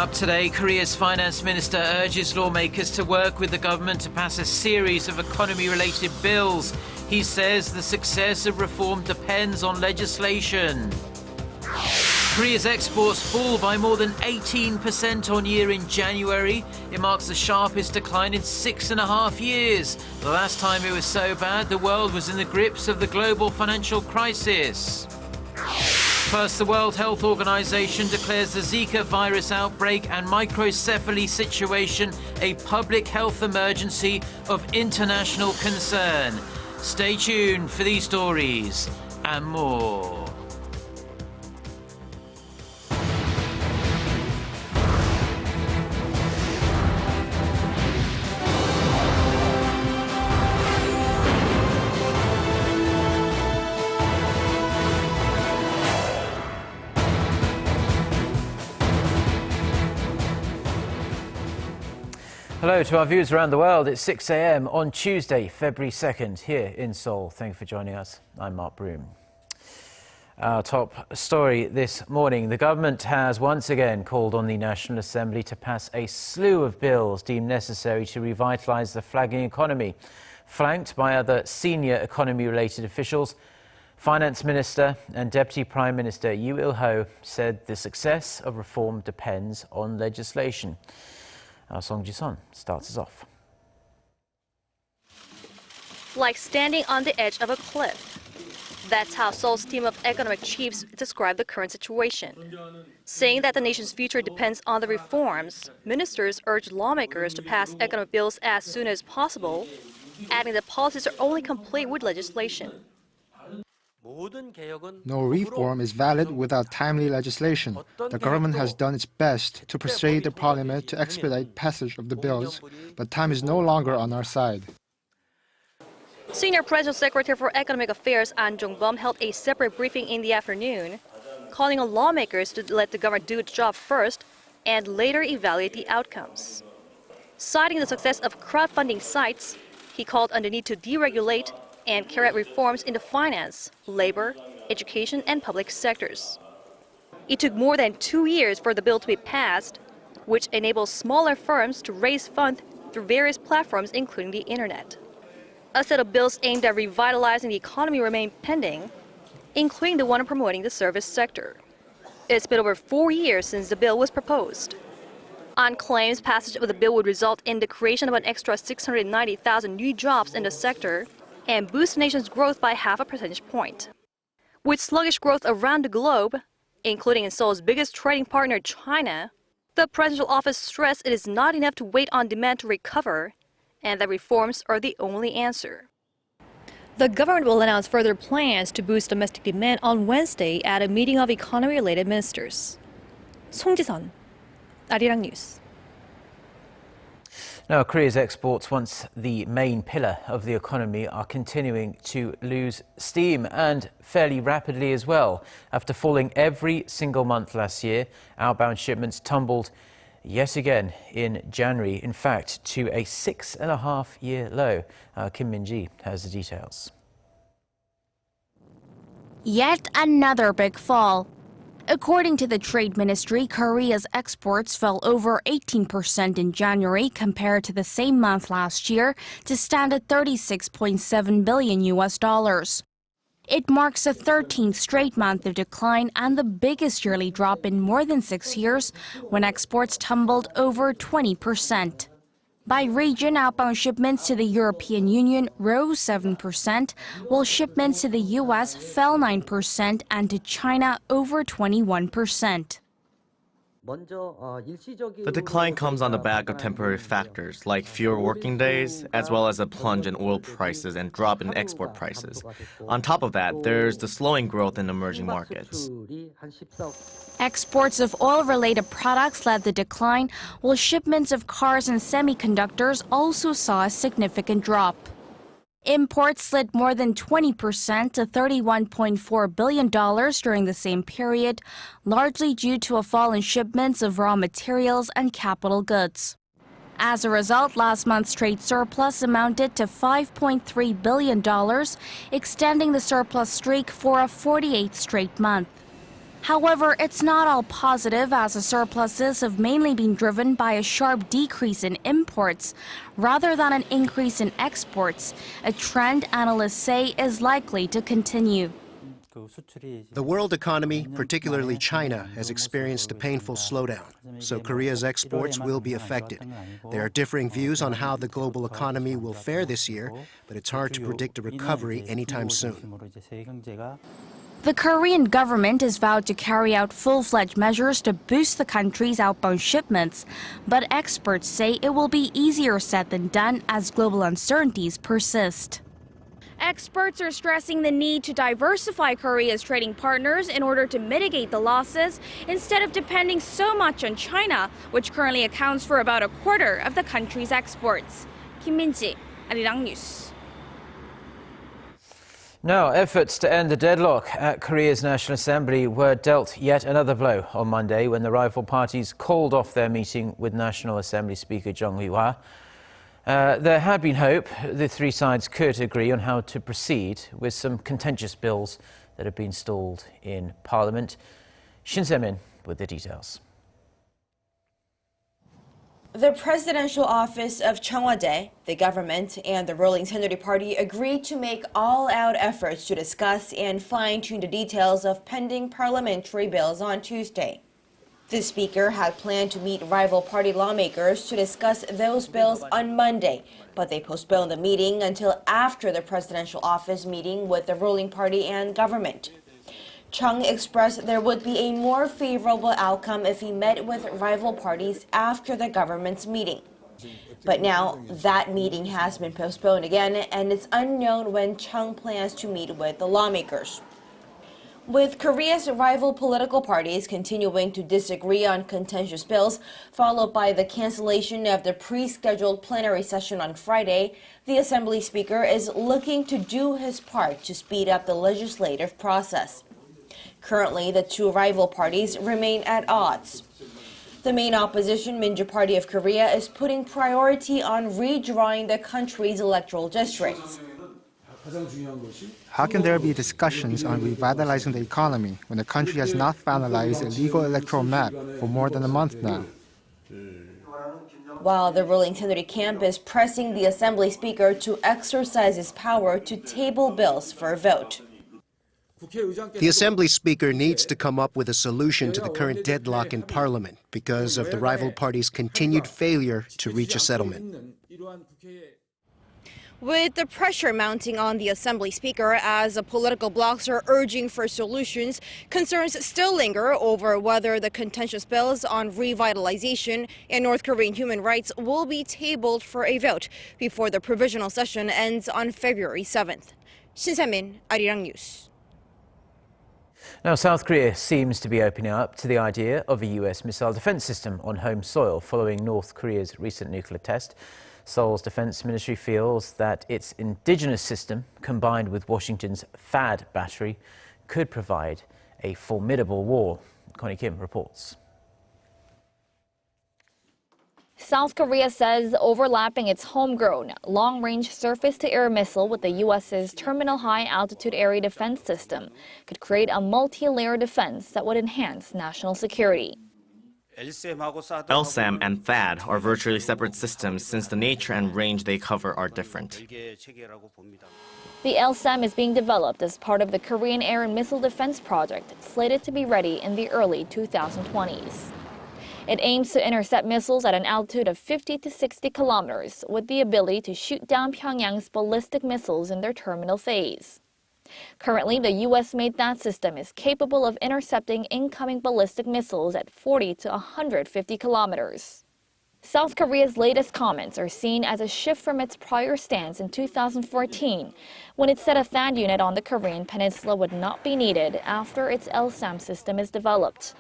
Up today, Korea's finance minister urges lawmakers to work with the government to pass a series of economy-related bills. He says the success of reform depends on legislation. Korea's exports fall by more than 18% on year in January. It marks the sharpest decline in 6.5 years. The last time it was so bad, the world was in the grips of the global financial crisis. Plus, the World Health Organization declares the Zika virus outbreak and microcephaly situation a public health emergency of international concern. Stay tuned for these stories and more. Hello to our viewers around the world. It's 6 a.m. on Tuesday, February 2nd, here in Seoul. Thank you for joining us. I'm Mark Broom. Our top story this morning. The government has once again called on the National Assembly to pass a slew of bills deemed necessary to revitalise the flagging economy. Flanked by other senior economy-related officials, Finance Minister and Deputy Prime Minister Yoo Il-ho said the success of reform depends on legislation. Our Song Ji-sun starts us off. Like standing on the edge of a cliff. That's how Seoul's team of economic chiefs describe the current situation. Saying that the nation's future depends on the reforms, ministers urged lawmakers to pass economic bills as soon as possible, adding that policies are only complete with legislation. No reform is valid without timely legislation. The government has done its best to persuade the parliament to expedite passage of the bills, but time is no longer on our side. Senior Presidential Secretary for Economic Affairs An Jong-bum held a separate briefing in the afternoon, calling on lawmakers to let the government do its job first and later evaluate the outcomes. Citing the success of crowdfunding sites, he called on the need to deregulate and carry out reforms in the finance, labor, education, and public sectors. It took more than 2 years for the bill to be passed, which enables smaller firms to raise funds through various platforms, including the internet. A set of bills aimed at revitalizing the economy remain pending, including the one promoting the service sector. It's been over 4 years since the bill was proposed. On claims passage of the bill would result in the creation of an extra 690,000 new jobs in the sector, and boost the nation's growth by 0.5 percentage point. With sluggish growth around the globe, including in Seoul's biggest trading partner, China, the presidential office stressed it is not enough to wait on demand to recover, and that reforms are the only answer. The government will announce further plans to boost domestic demand on Wednesday at a meeting of economy-related ministers. Song Ji-sun, Arirang News. Now, Korea's exports, once the main pillar of the economy, are continuing to lose steam, and fairly rapidly as well. After falling every single month last year, outbound shipments tumbled yet again in January, in fact, to a 6.5-year low. Kim Min-ji has the details. Yet another big fall. According to the Trade Ministry, Korea's exports fell over 18% in January compared to the same month last year to stand at $36.7 billion. It marks a 13th straight month of decline and the biggest yearly drop in more than 6 years, when exports tumbled over 20%. By region, outbound shipments to the European Union rose 7%, while shipments to the U.S. fell 9% and to China over 21%. The decline comes on the back of temporary factors like fewer working days, as well as a plunge in oil prices and drop in export prices. On top of that, there's the slowing growth in emerging markets. Exports of oil-related products led the decline, while shipments of cars and semiconductors also saw a significant drop. Imports slid more than 20% to $31.4 billion during the same period, largely due to a fall in shipments of raw materials and capital goods. As a result, last month's trade surplus amounted to $5.3 billion, extending the surplus streak for a 48th straight month. However, it's not all positive, as the surpluses have mainly been driven by a sharp decrease in imports rather than an increase in exports, a trend analysts say is likely to continue. The world economy, particularly China, has experienced a painful slowdown, so Korea's exports will be affected. There are differing views on how the global economy will fare this year, but it's hard to predict a recovery anytime soon. The Korean government has vowed to carry out full-fledged measures to boost the country's outbound shipments, but experts say it will be easier said than done as global uncertainties persist. Experts are stressing the need to diversify Korea's trading partners in order to mitigate the losses instead of depending so much on China, which currently accounts for about a quarter of the country's exports. Kim Min-ji, Arirang News. Now, efforts to end the deadlock at Korea's National Assembly were dealt yet another blow on Monday when the rival parties called off their meeting with National Assembly Speaker Jung Hui-hwa. There had been hope the three sides could agree on how to proceed with some contentious bills that have been stalled in Parliament. Shin Se-min with the details. The presidential office of Cheongwade, the government, and the ruling Saenuri Party agreed to make all-out efforts to discuss and fine-tune the details of pending parliamentary bills on Tuesday. The speaker had planned to meet rival party lawmakers to discuss those bills on Monday, but they postponed the meeting until after the presidential office meeting with the ruling party and government. Chung expressed there would be a more favorable outcome if he met with rival parties after the government's meeting. But now that meeting has been postponed again, and it's unknown when Chung plans to meet with the lawmakers. With Korea's rival political parties continuing to disagree on contentious bills, followed by the cancellation of the pre-scheduled plenary session on Friday, the Assembly Speaker is looking to do his part to speed up the legislative process. Currently, the two rival parties remain at odds. The main opposition, Minju Party of Korea, is putting priority on redrawing the country's electoral districts. How can there be discussions on revitalizing the economy when the country has not finalized a legal electoral map for more than a month now? While the ruling Saenuri camp is pressing the Assembly Speaker to exercise his power to table bills for a vote. The Assembly Speaker needs to come up with a solution to the current deadlock in Parliament because of the rival parties' continued failure to reach a settlement. With the pressure mounting on the Assembly Speaker as the political blocs are urging for solutions, concerns still linger over whether the contentious bills on revitalization and North Korean human rights will be tabled for a vote before the provisional session ends on February 7th. Shin Se-min, Arirang News. Now, South Korea seems to be opening up to the idea of a US missile defense system on home soil following North Korea's recent nuclear test. Seoul's defense ministry feels that its indigenous system, combined with Washington's THAAD battery, could provide a formidable war. Connie Kim reports. South Korea says overlapping its homegrown long-range surface-to-air missile with the U.S.'s Terminal High Altitude Area Defense System could create a multi-layer defense that would enhance national security. LSAM and THAAD are virtually separate systems since the nature and range they cover are different. The LSAM is being developed as part of the Korean Air and Missile Defense Project, slated to be ready in the early 2020s. It aims to intercept missiles at an altitude of 50 to 60 kilometers with the ability to shoot down Pyongyang's ballistic missiles in their terminal phase. Currently, the U.S.-made THAAD system is capable of intercepting incoming ballistic missiles at 40 to 150 kilometers. South Korea's latest comments are seen as a shift from its prior stance in 2014, when it said a THAAD unit on the Korean peninsula would not be needed after its LSAM system is developed.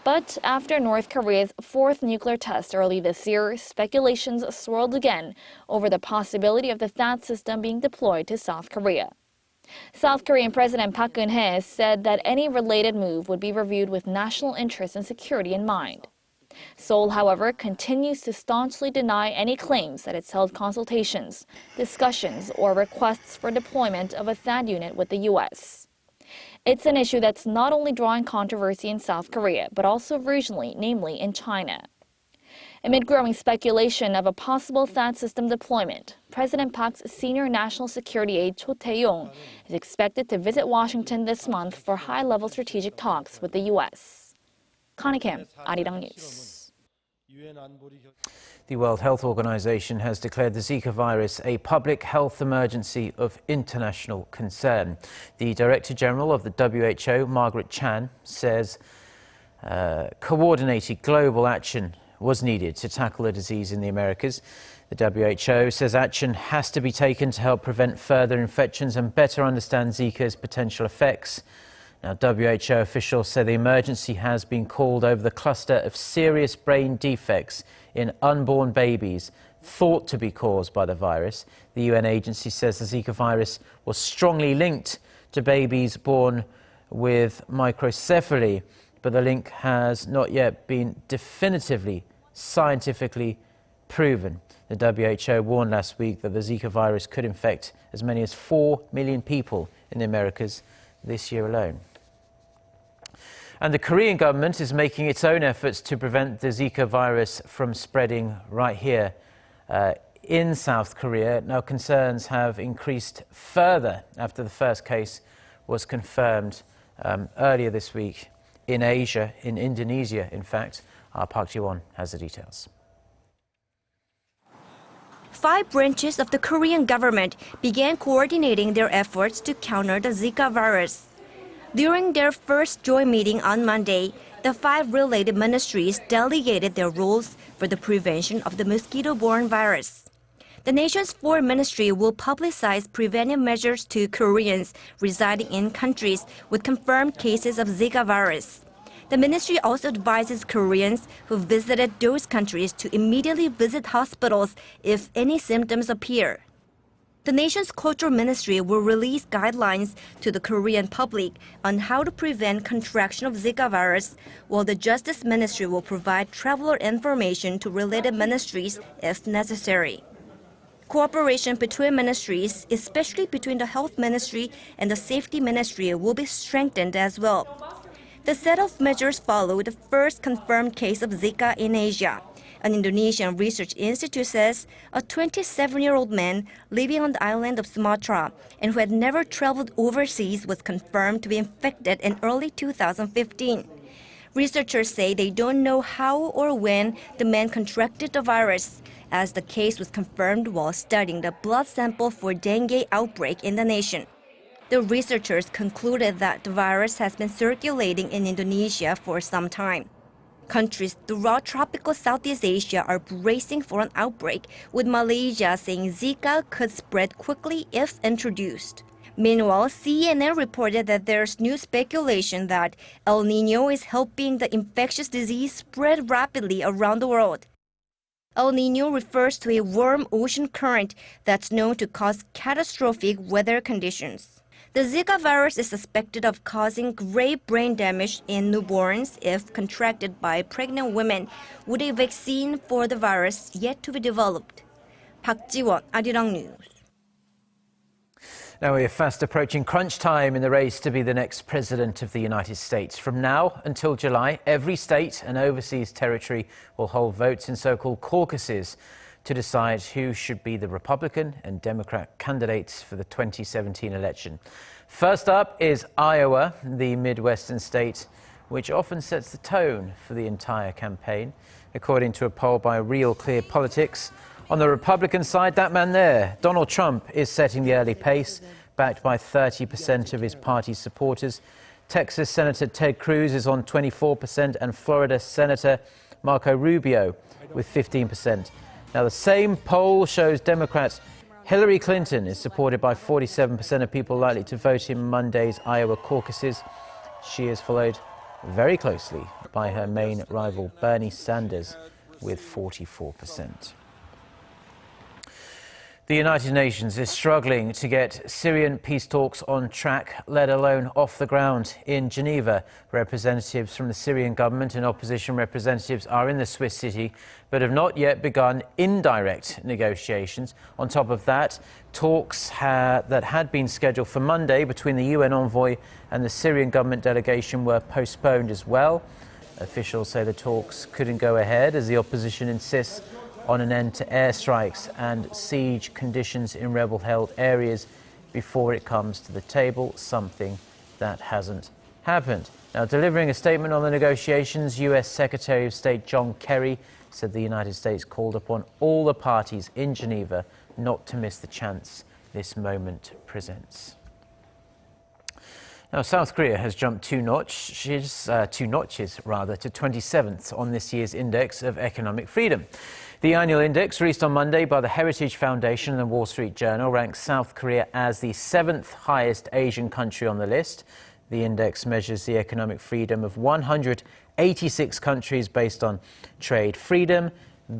But after North Korea's fourth nuclear test early this year, speculations swirled again over the possibility of the THAAD system being deployed to South Korea. South Korean President Park Geun-hye said that any related move would be reviewed with national interest and security in mind. Seoul, however, continues to staunchly deny any claims that it's held consultations, discussions, or requests for deployment of a THAAD unit with the U.S. It's an issue that's not only drawing controversy in South Korea, but also regionally, namely in China. Amid growing speculation of a possible THAAD system deployment, President Park's senior national security aide Cho Tae-yong is expected to visit Washington this month for high-level strategic talks with the U.S. Connie Kim, Arirang News. The World Health Organization has declared the Zika virus a public health emergency of international concern. The Director General of the WHO, Margaret Chan, says coordinated global action was needed to tackle the disease in the Americas. The WHO says action has to be taken to help prevent further infections and better understand Zika's potential effects. Now, WHO officials say the emergency has been called over the cluster of serious brain defects in unborn babies thought to be caused by the virus. The UN agency says the Zika virus was strongly linked to babies born with microcephaly, but the link has not yet been definitively scientifically proven. The WHO warned last week that the Zika virus could infect as many as 4 million people in the Americas this year alone. And the Korean government is making its own efforts to prevent the Zika virus from spreading right here in South Korea. Now, concerns have increased further after the first case was confirmed earlier this week in Asia, in Indonesia, in fact. Our Park Ji-won has the details. 5 branches of the Korean government began coordinating their efforts to counter the Zika virus. During their first joint meeting on Monday, the 5 related ministries delegated their roles for the prevention of the mosquito-borne virus. The nation's foreign ministry will publicize preventive measures to Koreans residing in countries with confirmed cases of Zika virus. The ministry also advises Koreans who visited those countries to immediately visit hospitals if any symptoms appear. The nation's culture ministry will release guidelines to the Korean public on how to prevent contraction of Zika virus, while the justice ministry will provide traveler information to related ministries if necessary. Cooperation between ministries, especially between the health ministry and the safety ministry, will be strengthened as well. The set of measures follow the first confirmed case of Zika in Asia. An Indonesian research institute says a 27-year-old man living on the island of Sumatra and who had never traveled overseas was confirmed to be infected in early 2015. Researchers say they don't know how or when the man contracted the virus, as the case was confirmed while studying the blood sample for dengue outbreak in the nation. The researchers concluded that the virus has been circulating in Indonesia for some time. Countries throughout tropical Southeast Asia are bracing for an outbreak, with Malaysia saying Zika could spread quickly if introduced. Meanwhile, CNN reported that there's new speculation that El Niño is helping the infectious disease spread rapidly around the world. El Niño refers to a warm ocean current that's known to cause catastrophic weather conditions. The Zika virus is suspected of causing grave brain damage in newborns if contracted by pregnant women, with a vaccine for the virus yet to be developed. Park Ji-won, Arirang News. Now we're fast approaching crunch time in the race to be the next president of the United States. From now until July, every state and overseas territory will hold votes in so-called caucuses to decide who should be the Republican and Democrat candidates for the 2017 election. First up is Iowa, the Midwestern state, which often sets the tone for the entire campaign. According to a poll by Real Clear Politics, on the Republican side, that man there, Donald Trump, is setting the early pace, backed by 30% of his party's supporters. Texas Senator Ted Cruz is on 24%, and Florida Senator Marco Rubio with 15%. Now, the same poll shows Democrats Hillary Clinton is supported by 47% of people likely to vote in Monday's Iowa caucuses. She is followed very closely by her main rival Bernie Sanders with 44%. The United Nations is struggling to get Syrian peace talks on track, let alone off the ground. In Geneva, representatives from the Syrian government and opposition representatives are in the Swiss city, but have not yet begun indirect negotiations. On top of that, talks that had been scheduled for Monday between the UN envoy and the Syrian government delegation were postponed as well. Officials say the talks couldn't go ahead as the opposition insists on an end to airstrikes and siege conditions in rebel-held areas before it comes to the table, something that hasn't happened. Now, delivering a statement on the negotiations, US Secretary of State John Kerry said the United States called upon all the parties in Geneva not to miss the chance this moment presents. Now, South Korea has jumped two notches to 27th on this year's Index of Economic Freedom. The annual index, released on Monday by the Heritage Foundation and the Wall Street Journal, ranks South Korea as the 7th highest Asian country on the list. The index measures the economic freedom of 186 countries based on trade freedom,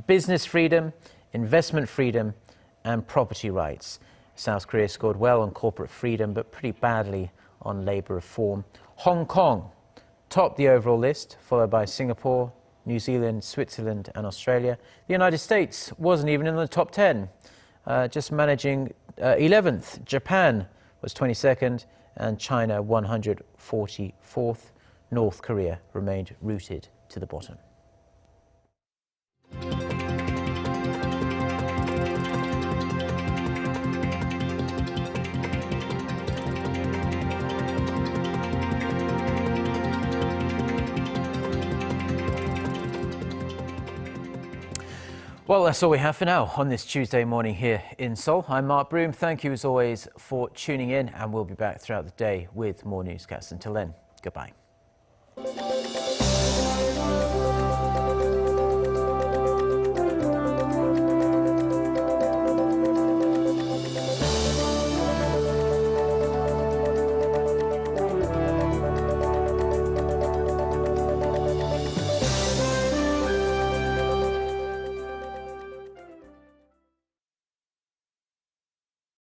business freedom, investment freedom, and property rights. South Korea scored well on corporate freedom, but pretty badly on labor reform. Hong Kong topped the overall list, followed by Singapore, New Zealand, Switzerland and Australia. The United States wasn't even in the top 10, just managing 11th. Japan was 22nd and China 144th. North Korea remained rooted to the bottom. Well, that's all we have for now on this Tuesday morning here in Seoul. I'm Mark Broom. Thank you as always for tuning in, and we'll be back throughout the day with more newscasts. Until then, goodbye.